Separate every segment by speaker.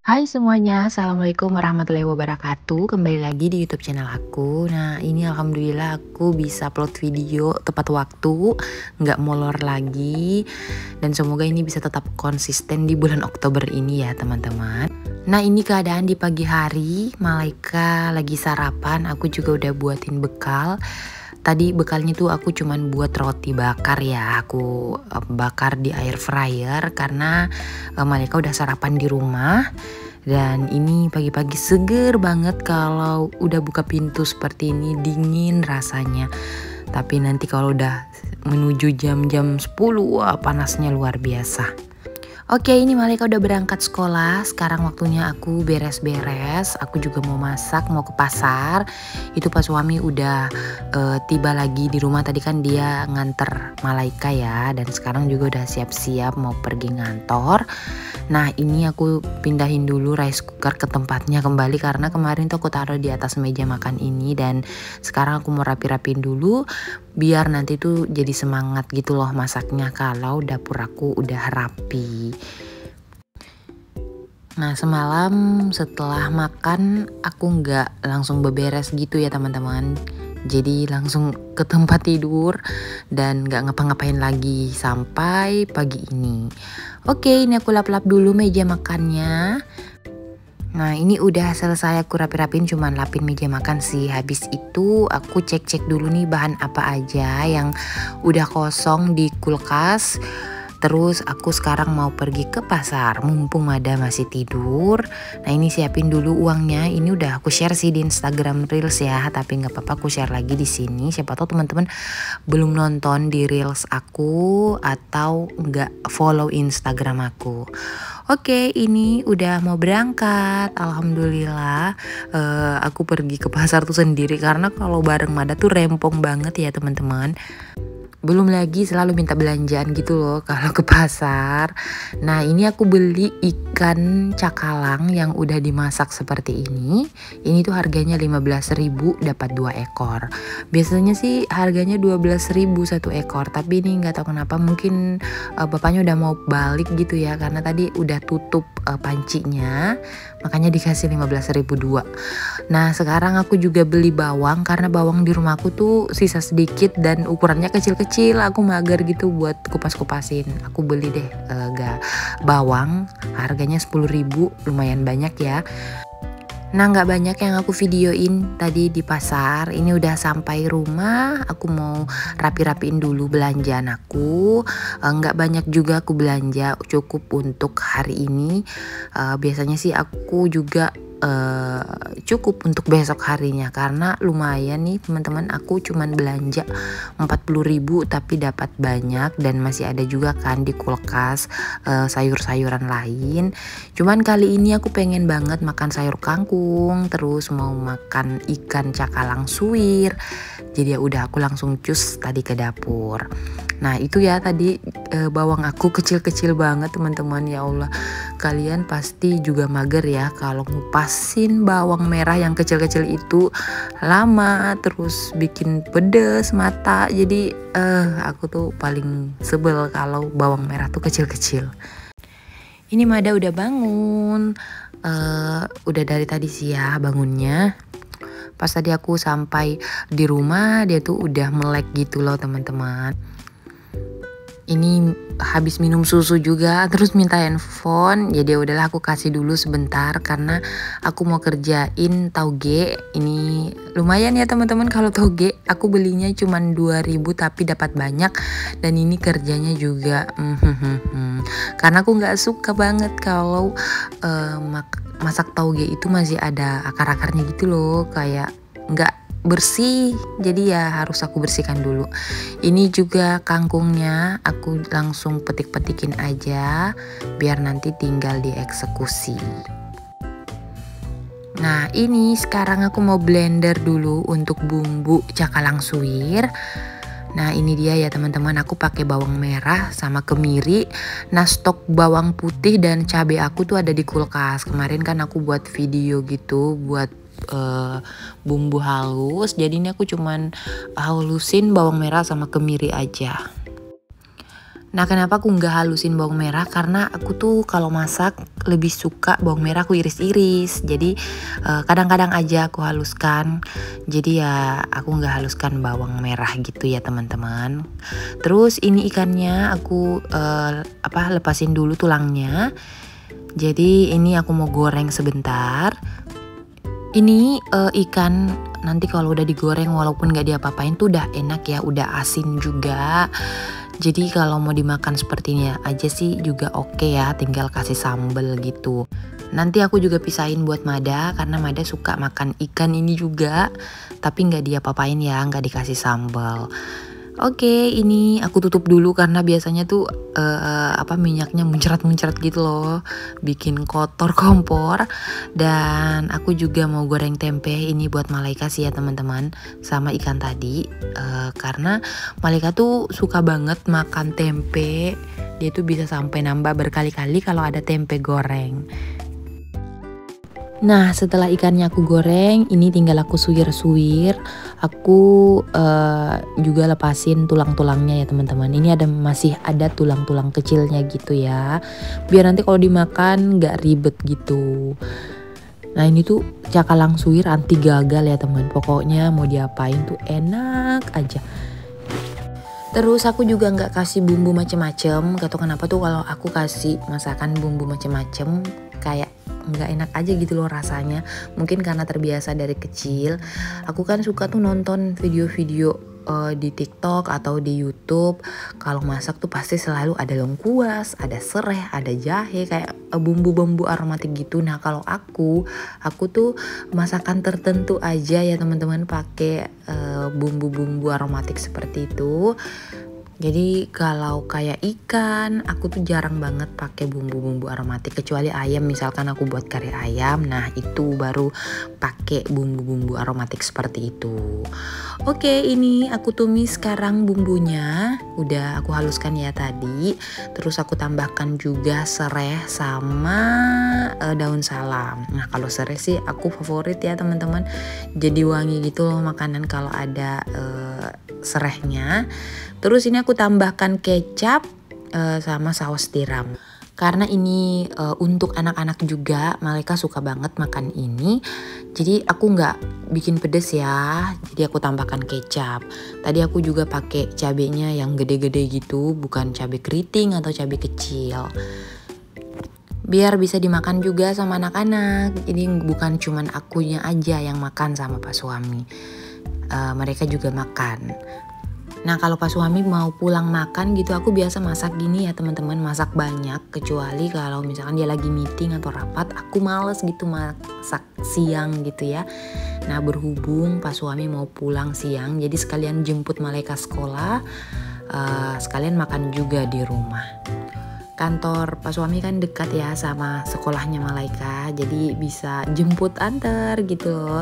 Speaker 1: Hai semuanya, Assalamualaikum warahmatullahi wabarakatuh. Kembali lagi di YouTube channel aku. Nah, ini alhamdulillah aku bisa upload video tepat waktu, nggak molor lagi. Dan semoga ini bisa tetap konsisten di bulan Oktober ini ya teman-teman. Nah, ini keadaan di pagi hari, Malaika lagi sarapan, aku juga udah buatin bekal. Tadi bekalnya tuh aku cuman buat roti bakar ya, aku bakar di air fryer karena Malaika udah sarapan di rumah. Dan ini pagi-pagi seger banget, kalau udah buka pintu seperti ini dingin rasanya. Tapi nanti kalau udah menuju jam-jam 10, wah panasnya luar biasa. Oke, ini Malika udah berangkat sekolah. Sekarang waktunya aku beres-beres. Aku juga mau masak, mau ke pasar. Itu pas suami udah tiba lagi di rumah. Tadi kan dia nganter Malaika ya. Dan sekarang juga udah siap-siap mau pergi ngantor. Nah, ini aku pindahin dulu rice cooker ke tempatnya kembali. Karena kemarin tuh aku taruh di atas meja makan ini. Dan sekarang aku mau rapi-rapiin dulu. Biar nanti tuh jadi semangat gitu loh masaknya kalau dapur aku udah rapi. Nah, semalam setelah makan aku nggak langsung beberes gitu ya teman-teman. Jadi langsung ke tempat tidur dan nggak ngapa-ngapain lagi sampai pagi ini. Oke, ini aku lap-lap dulu meja makannya. Nah, ini udah selesai aku rapi-rapin, cuman lapin meja makan sih. Habis itu aku cek-cek dulu nih bahan apa aja yang udah kosong di kulkas. Terus aku sekarang mau pergi ke pasar, mumpung Mada masih tidur. Nah, ini siapin dulu uangnya. Ini udah aku share sih di Instagram Reels ya, tapi nggak apa-apa aku share lagi di sini. Siapa tahu teman-teman belum nonton di Reels aku atau nggak follow Instagram aku. Oke, ini udah mau berangkat. Alhamdulillah, aku pergi ke pasar tuh sendiri karena kalau bareng Mada tuh rempong banget ya teman-teman. Belum lagi selalu minta belanjaan gitu loh kalau ke pasar. Nah, ini aku beli ikan cakalang yang udah dimasak seperti ini. Ini tuh harganya 15.000 dapat 2 ekor. Biasanya sih harganya 12.000 satu ekor, tapi ini nggak tahu kenapa mungkin bapaknya udah mau balik gitu ya karena tadi udah tutup pancinya. Makanya dikasih 15.000 dua. Nah, sekarang aku juga beli bawang karena bawang di rumahku tuh sisa sedikit dan ukurannya kecil-kecil. Aku mager gitu buat kupas-kupasin. Aku beli deh bawang, harganya 10.000, lumayan banyak ya. Nah, nggak banyak yang aku videoin tadi di pasar. Ini udah sampai rumah, aku mau rapi-rapiin dulu belanjaan aku. Nggak banyak juga aku belanja, cukup untuk hari ini. Biasanya sih aku juga cukup untuk besok harinya karena lumayan nih teman-teman, aku cuman belanja 40.000 tapi dapat banyak dan masih ada juga kan di kulkas sayur-sayuran lain. Cuman kali ini aku pengen banget makan sayur kangkung, terus mau makan ikan cakalang suwir. Jadi ya udah aku langsung cus tadi ke dapur. Nah, itu ya tadi bawang aku kecil-kecil banget teman-teman. Ya Allah, kalian pasti juga mager ya kalau ngupasin bawang merah yang kecil-kecil itu lama, terus bikin pedes mata. Jadi aku tuh paling sebel kalau bawang merah tuh kecil-kecil. Ini Mada udah bangun, udah dari tadi sih ya bangunnya. Pas tadi aku sampai di rumah dia tuh udah melek gitu loh teman-teman. Ini habis minum susu juga terus minta handphone. Jadi udahlah aku kasih dulu sebentar karena aku mau kerjain tauge. Ini lumayan ya teman-teman, kalau tauge aku belinya cuma 2.000 tapi dapat banyak. Dan ini kerjanya juga karena aku nggak suka banget kalau masak tauge itu masih ada akar-akarnya gitu loh, kayak nggak bersih, jadi ya harus aku bersihkan dulu. Ini juga kangkungnya aku langsung petik-petikin aja biar nanti tinggal dieksekusi. Nah, ini sekarang aku mau blender dulu untuk bumbu cakalang suwir. Nah, ini dia ya teman-teman, aku pakai bawang merah sama kemiri. Nah, stok bawang putih dan cabai aku tuh ada di kulkas. Kemarin kan aku buat video gitu buat bumbu halus. Jadi ini aku cuman halusin bawang merah sama kemiri aja. Nah, kenapa aku nggak halusin bawang merah? Karena aku tuh kalau masak lebih suka bawang merah aku iris-iris. Jadi kadang-kadang aja aku haluskan. Jadi ya aku nggak haluskan bawang merah gitu ya teman-teman. Terus ini ikannya aku lepasin dulu tulangnya. Jadi ini aku mau goreng sebentar. Ini ikan nanti kalau udah digoreng walaupun nggak diapa-apain tuh udah enak ya, udah asin juga. Jadi kalau mau dimakan seperti ini aja sih juga oke ya, tinggal kasih sambal gitu. Nanti aku juga pisahin buat Mada karena Mada suka makan ikan ini juga, tapi nggak diapa-apain ya, nggak dikasih sambal. Oke, ini aku tutup dulu karena biasanya tuh minyaknya muncrat-muncrat gitu loh, bikin kotor kompor. Dan aku juga mau goreng tempe ini buat Malaika sih ya teman-teman, sama ikan tadi. Karena Malaika tuh suka banget makan tempe, dia tuh bisa sampai nambah berkali-kali kalau ada tempe goreng. Nah, setelah ikannya aku goreng, ini tinggal aku suwir-suwir. Aku juga lepasin tulang-tulangnya ya teman-teman. Ini masih ada tulang-tulang kecilnya gitu ya. Biar nanti kalau dimakan nggak ribet gitu. Nah, ini tuh cakalang suwir anti gagal ya teman. Pokoknya mau diapain tuh enak aja. Terus aku juga nggak kasih bumbu macem-macem. Gak tau kenapa tuh kalau aku kasih masakan bumbu macem-macem kayak nggak enak aja gitu loh rasanya. Mungkin karena terbiasa dari kecil. Aku kan suka tuh nonton video-video di TikTok atau di YouTube. Kalau masak tuh pasti selalu ada lengkuas, ada serai, ada jahe, kayak bumbu-bumbu aromatik gitu. Nah kalau aku tuh masakan tertentu aja ya teman-teman pakai bumbu-bumbu aromatik seperti itu. Jadi kalau kayak ikan, aku tuh jarang banget pakai bumbu-bumbu aromatik kecuali ayam, misalkan aku buat kari ayam, nah itu baru pakai bumbu-bumbu aromatik seperti itu. Oke, ini aku tumis sekarang bumbunya, udah aku haluskan ya tadi. Terus aku tambahkan juga serai sama daun salam. Nah kalau serai sih aku favorit ya teman-teman, jadi wangi gitu loh makanan kalau ada serainya. Terus ini aku tambahkan kecap sama saus tiram. Karena ini untuk anak-anak juga, mereka suka banget makan ini. Jadi aku nggak bikin pedes ya, jadi aku tambahkan kecap. Tadi aku juga pakai cabenya yang gede-gede gitu, bukan cabai keriting atau cabai kecil. Biar bisa dimakan juga sama anak-anak. Ini bukan cuman akunya aja yang makan sama Pak suami. Mereka juga makan. Nah kalau Pak suami mau pulang makan gitu, aku biasa masak gini ya teman-teman, masak banyak. Kecuali kalau misalkan dia lagi meeting atau rapat, aku males gitu masak siang gitu ya. Nah berhubung Pak suami mau pulang siang, jadi sekalian jemput Malaika sekolah, sekalian makan juga di rumah. Kantor Pak suami kan dekat ya sama sekolahnya Malaika, jadi bisa jemput antar gitu loh.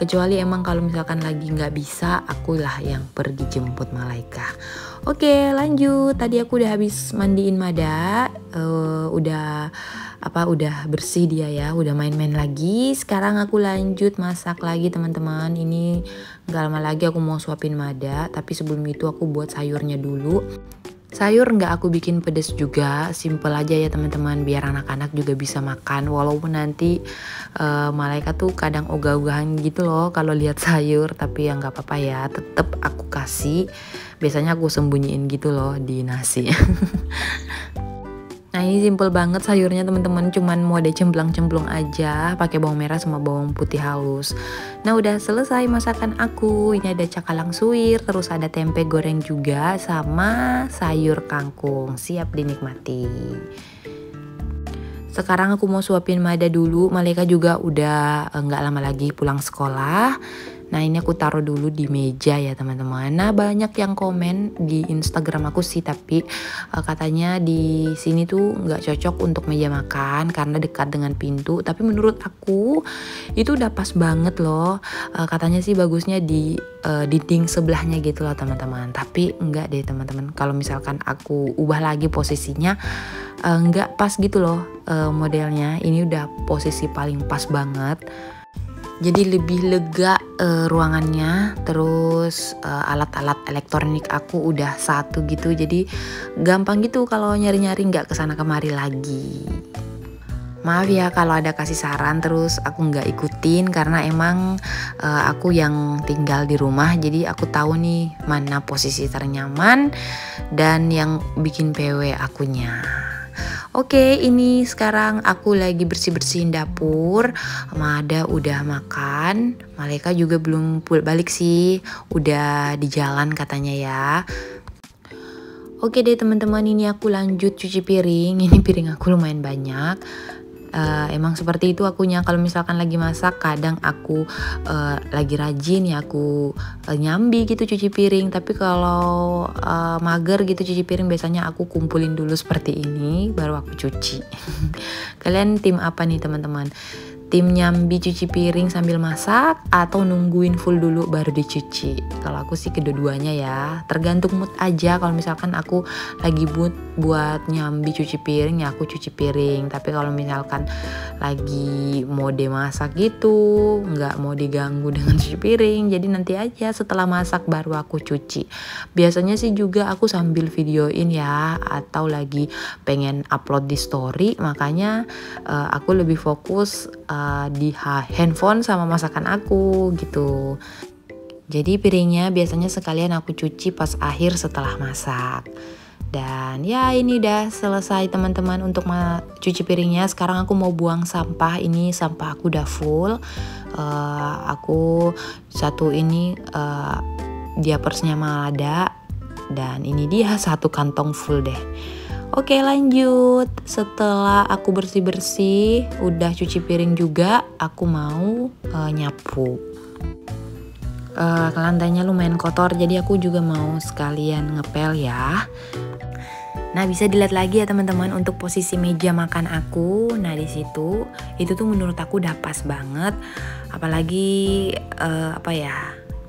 Speaker 1: Kecuali emang kalau misalkan lagi nggak bisa, akulah yang pergi jemput Malaika. Oke lanjut, tadi aku udah habis mandiin Mada, udah bersih dia ya, udah main-main lagi. Sekarang aku lanjut masak lagi teman-teman. Ini nggak lama lagi aku mau suapin Mada, tapi sebelum itu aku buat sayurnya dulu. Sayur nggak aku bikin pedes juga, simple aja ya teman-teman, biar anak-anak juga bisa makan. Walaupun nanti Malaika tuh kadang ogah-ogahan gitu loh kalau lihat sayur, tapi ya nggak apa-apa ya, tetap aku kasih. Biasanya aku sembunyiin gitu loh di nasi. Nah ini simple banget sayurnya teman-teman, cuman mau ada cemplang-cemplung aja, pakai bawang merah sama bawang putih halus. Nah udah selesai masakan aku. Ini ada cakalang suwir, terus ada tempe goreng juga sama sayur kangkung, siap dinikmati. Sekarang aku mau suapin Mada dulu. Malaika juga udah nggak lama lagi pulang sekolah. Nah ini aku taruh dulu di meja ya teman-teman. Nah banyak yang komen di Instagram aku sih, tapi katanya di sini tuh nggak cocok untuk meja makan karena dekat dengan pintu. Tapi menurut aku itu udah pas banget loh. Katanya sih bagusnya di dinding sebelahnya gitu loh teman-teman. Tapi enggak deh teman-teman. Kalau misalkan aku ubah lagi posisinya, nggak pas gitu loh modelnya. Ini udah posisi paling pas banget. Jadi lebih lega ruangannya, terus alat-alat elektronik aku udah satu gitu, jadi gampang gitu kalau nyari-nyari nggak kesana kemari lagi. Maaf ya kalau ada kasih saran terus aku nggak ikutin karena emang aku yang tinggal di rumah, jadi aku tahu nih mana posisi ternyaman dan yang bikin PW akunya. Oke, ini sekarang aku lagi bersih-bersihin dapur. Mada udah makan, Maleka juga belum balik sih, udah di jalan katanya ya. Oke deh teman-teman, ini aku lanjut cuci piring. Ini piring aku lumayan banyak. Emang seperti itu akunya, kalau misalkan lagi masak kadang aku lagi rajin ya aku nyambi gitu cuci piring, tapi kalau mager gitu cuci piring biasanya aku kumpulin dulu seperti ini baru aku cuci. Kalian tim apa nih teman-teman? Tim nyambi cuci piring sambil masak atau nungguin full dulu baru dicuci? Kalau aku sih kedua-duanya ya, tergantung mood aja. Kalau misalkan aku lagi mood buat nyambi cuci piring ya aku cuci piring, tapi kalau misalkan lagi mode masak gitu nggak mau diganggu dengan cuci piring, jadi nanti aja setelah masak baru aku cuci. Biasanya sih juga aku sambil videoin ya, atau lagi pengen upload di story, makanya aku lebih fokus di handphone sama masakan aku gitu. Jadi piringnya biasanya sekalian aku cuci pas akhir setelah masak. Dan ya ini udah selesai teman-teman untuk cuci piringnya. Sekarang aku mau buang sampah. Ini sampah aku udah full. Aku satu ini diapersnya Malada, dan ini dia satu kantong full deh. Oke lanjut, setelah aku bersih-bersih, udah cuci piring juga, aku mau nyapu. Lantainya lumayan kotor, jadi aku juga mau sekalian ngepel ya. Nah bisa dilihat lagi ya teman-teman untuk posisi meja makan aku. Nah di situ itu tuh menurut aku udah pas banget, apalagi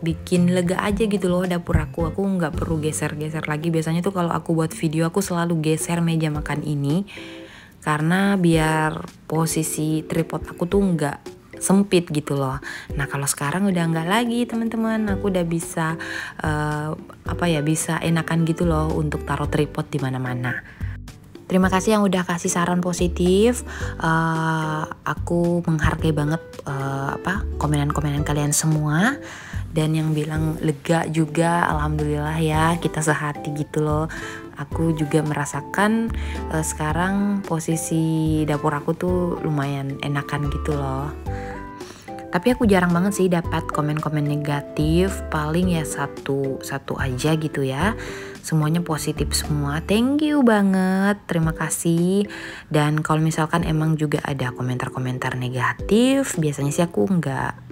Speaker 1: bikin lega aja gitu loh dapur aku nggak perlu geser-geser lagi. Biasanya tuh kalau aku buat video aku selalu geser meja makan ini karena biar posisi tripod aku tuh nggak sempit gitu loh. Nah kalau sekarang udah nggak lagi teman-teman, aku udah bisa bisa enakan gitu loh untuk taruh tripod di mana-mana. Terima kasih yang udah kasih saran positif. Aku menghargai banget komenan-komenan kalian semua, dan yang bilang lega juga, alhamdulillah ya, kita sehati gitu loh. Aku juga merasakan sekarang posisi dapur aku tuh lumayan enakan gitu loh. Tapi aku jarang banget sih dapat komen-komen negatif, paling ya satu aja gitu ya. Semuanya positif semua. Thank you banget, terima kasih. Dan kalau misalkan emang juga ada komentar-komentar negatif, biasanya sih aku nggak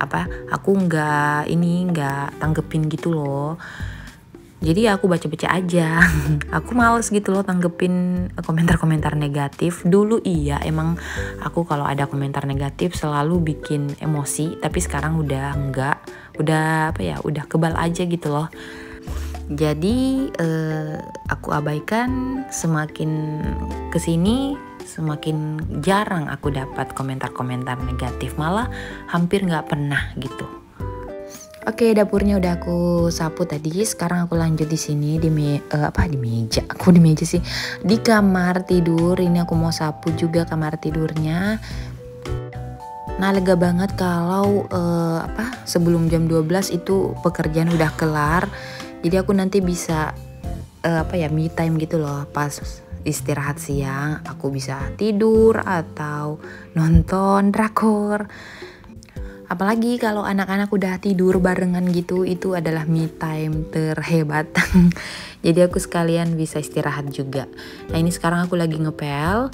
Speaker 1: tanggepin gitu loh. Jadi aku baca-baca aja. Aku males gitu loh tanggepin komentar-komentar negatif. Dulu iya emang aku kalau ada komentar negatif selalu bikin emosi, tapi sekarang udah enggak. Udah kebal aja gitu loh. Jadi aku abaikan, semakin kesini semakin jarang aku dapat komentar-komentar negatif, malah hampir nggak pernah gitu. Oke, dapurnya udah aku sapu tadi. Sekarang aku lanjut di sini di meja. Aku di meja sih. Di kamar tidur. Ini aku mau sapu juga kamar tidurnya. Nah, lega banget kalau sebelum jam 12 itu pekerjaan udah kelar. Jadi aku nanti bisa me time gitu loh. Pas istirahat siang aku bisa tidur atau nonton drakor. Apalagi kalau anak-anak udah tidur barengan gitu, itu adalah me time terhebat. Jadi aku sekalian bisa istirahat juga. Nah ini sekarang aku lagi ngepel.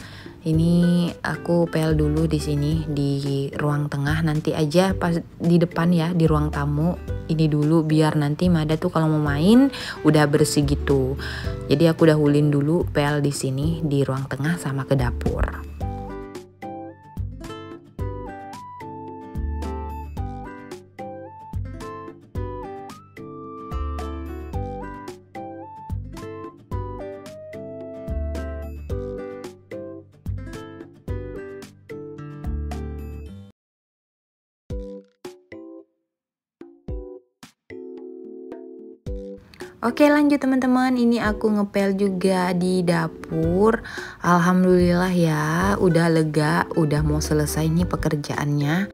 Speaker 1: Ini aku pel dulu di sini di ruang tengah, nanti aja pas di depan ya di ruang tamu. Ini dulu biar nanti Mada tuh kalau mau main udah bersih gitu. Jadi aku dahulin dulu pel di sini di ruang tengah sama ke dapur. Oke lanjut teman-teman, ini aku ngepel juga di dapur. Alhamdulillah ya, udah lega, udah mau selesai nih pekerjaannya.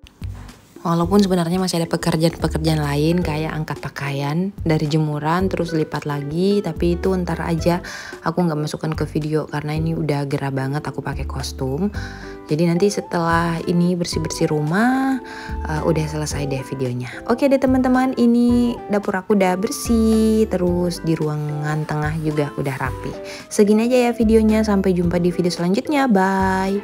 Speaker 1: Walaupun sebenarnya masih ada pekerjaan-pekerjaan lain kayak angkat pakaian dari jemuran terus lipat lagi, tapi itu ntar aja, aku nggak masukkan ke video karena ini udah gerah banget aku pakai kostum. Jadi nanti setelah ini bersih-bersih rumah udah selesai deh videonya. Oke deh teman-teman, ini dapur aku udah bersih, terus di ruangan tengah juga udah rapi. Segini aja ya videonya, sampai jumpa di video selanjutnya, bye.